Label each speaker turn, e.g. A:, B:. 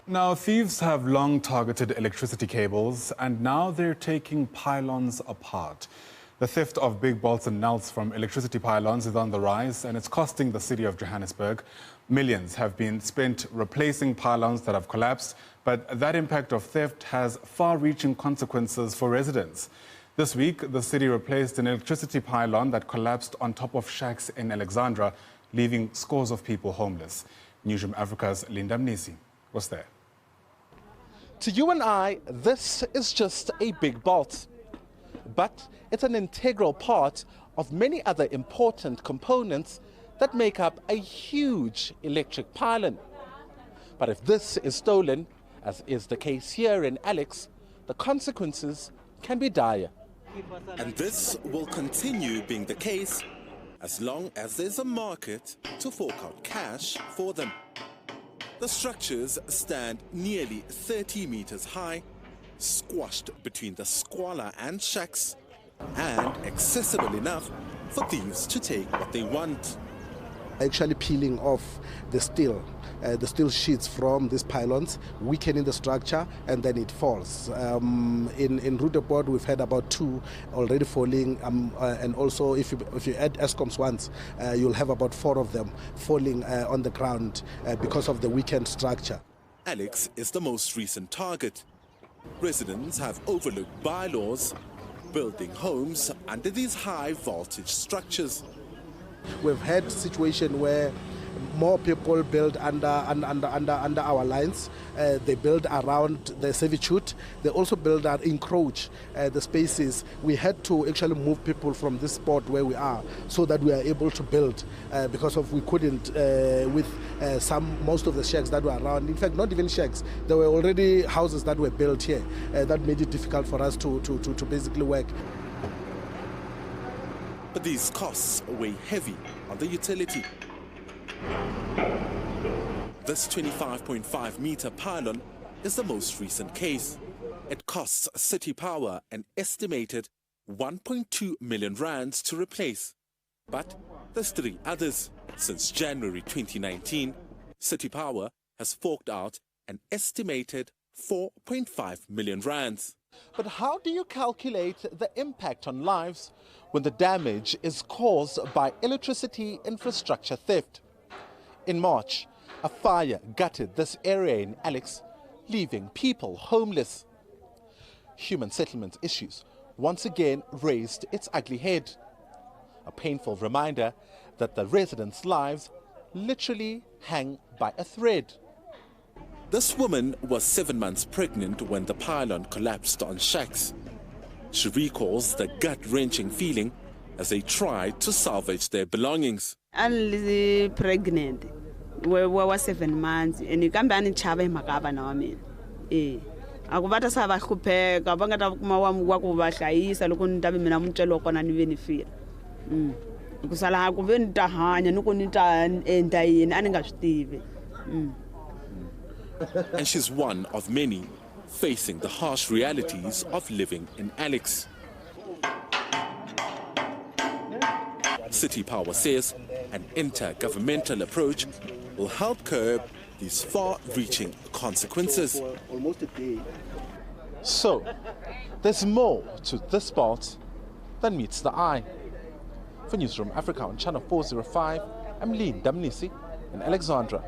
A: Now, thieves have long targeted electricity cables, and now they're taking pylons apart. The theft of big bolts and nuts from electricity pylons is on the rise, and it's costing the city of Johannesburg. Millions have been spent replacing pylons that have collapsed, but that impact of theft has far-reaching consequences for residents. This week, the city replaced an electricity pylon that collapsed on top of shacks in Alexandra, leaving scores of people homeless. Newsroom Africa's Linda Mnisi was there.
B: To you and I, this is just a big bolt, but it's an integral part of many other important components that make up a huge electric pylon. But if this is stolen, as is the case here in Alex, the consequences can be dire.
C: And this will continue being the case as long as there's a market to fork out cash for them. The structures stand nearly 30 meters high, squashed between the squalor and shacks, and accessible enough for thieves to take what they want.
D: Actually peeling off the steel sheets from these pylons, weakening the structure, and then it falls. In Rudeboord, we've had about 2 already falling, and also if you add Eskom's ones, you'll have about 4 of them falling on the ground because of the weakened structure.
C: Alex is the most recent target. Residents have overlooked bylaws, building homes under these high voltage structures.
D: We've had a situation where more people build under our lines. They build around the servitude. They also build and encroach the spaces. We had to actually move people from this spot where we are so that we are able to build because of we couldn't with most of the shacks that were around. In fact, not even shacks. There were already houses that were built here that made it difficult for us to basically work.
C: But these costs weigh heavy on the utility. This 25.5 meter pylon is the most recent case. It costs City Power an estimated 1.2 million rands to replace. But there's 3 others. Since January 2019, City Power has forked out an estimated 4.5 million rands.
B: But how do you calculate the impact on lives when the damage is caused by electricity infrastructure theft? In March, a fire gutted this area in Alex, leaving people homeless. Human settlement issues once again raised its ugly head. A painful reminder that the residents' lives literally hang by a thread.
C: This woman was 7 months pregnant when the pylon collapsed on shacks. She recalls the gut-wrenching feeling as they tried to salvage their belongings.
E: I was pregnant. We were 7 months, and you can't be in Chava Magaba now. I mean, I go back to Sava Coupe, Gabanga Mawam Wakuba, Salukun Tabinamuchelo on an even feel. Because I have been Tahan and Nukunita and Diane and Steve.
C: And she's one of many facing the harsh realities of living in Alex. City Power says an intergovernmental approach will help curb these far-reaching consequences.
B: So, there's more to this spot than meets the eye. For Newsroom Africa on Channel 405, I'm Linda Mnisi in Alexandra.